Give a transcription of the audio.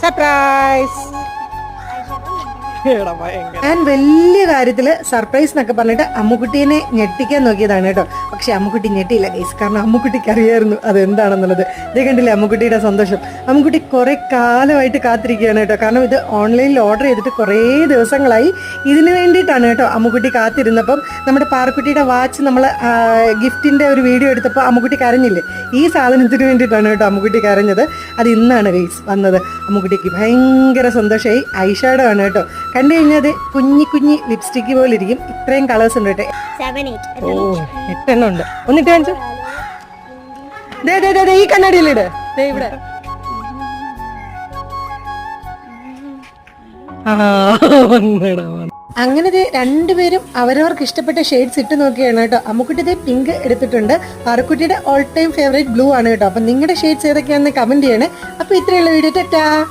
Surprise. ഞാൻ വലിയ കാര്യത്തില് സർപ്രൈസ് എന്നൊക്കെ പറഞ്ഞിട്ട് അമ്മുക്കുട്ടീനെ ഞെട്ടിക്കാൻ നോക്കിയതാണ് കേട്ടോ. പക്ഷെ അമ്മുക്കുട്ടി ഞെട്ടിയില്ല ഗൈസ്, കാരണം അമ്മുക്കുട്ടിക്ക് അറിയായിരുന്നു അതെന്താണെന്നുള്ളത്. ഇത് കണ്ടില്ലേ അമ്മുക്കുട്ടിയുടെ സന്തോഷം. അമ്മുക്കുട്ടി കുറെ കാലമായിട്ട് കാത്തിരിക്കുകയാണ് കേട്ടോ. കാരണം ഇത് ഓൺലൈനിൽ ഓർഡർ ചെയ്തിട്ട് കുറേ ദിവസങ്ങളായി. ഇതിന് വേണ്ടിയിട്ടാണ് കേട്ടോ അമ്മുക്കുട്ടി കാത്തിരുന്നപ്പം നമ്മുടെ പാറക്കുട്ടിയുടെ വാച്ച് നമ്മൾ ഗിഫ്റ്റിന്റെ ഒരു വീഡിയോ എടുത്തപ്പോൾ അമ്മുക്കുട്ടി കരഞ്ഞില്ലേ, ഈ സാധനത്തിന് വേണ്ടിയിട്ടാണ് കേട്ടോ അമ്മുക്കുട്ടി കരഞ്ഞത്. അത് ഇന്നാണ് ഗൈസ് വന്നത്. അമ്മുക്കുട്ടിക്ക് ഭയങ്കര സന്തോഷമായി. ഐഷാഡോ ആണ് കേട്ടോ. കണ്ടു കഴിഞ്ഞാൽ അത് കുഞ്ഞി ലിപ്സ്റ്റിക്ക് പോലെ ഇരിക്കും. ഇത്രയും കളേഴ്സ് ഉണ്ട് കേട്ടോ. 8 ഉണ്ട്. ഒന്നിട്ട് കാണിച്ചു. ഈ കണ്ണാടിയിലിട്. ഇവിടെ അങ്ങനെ രണ്ടുപേരും അവരവർക്ക് ഇഷ്ടപ്പെട്ട ഷെയ്ഡ്സ് ഇട്ട് നോക്കിയാണ് കേട്ടോ. അമ്മുക്കുട്ടി പിങ്ക് എടുത്തിട്ടുണ്ട്. പാറക്കുട്ടിയുടെ ഓൾ ടൈം ഫേവറേറ്റ് ബ്ലൂ ആണ് കേട്ടോ. അപ്പൊ നിങ്ങളുടെ ഷെയ്ഡ്സ് ഏതൊക്കെയാണെന്ന് കമന്റ് ചെയ്യണേ. അപ്പൊ ഇത്രയുള്ള വീഡിയോ ടാറ്റാ.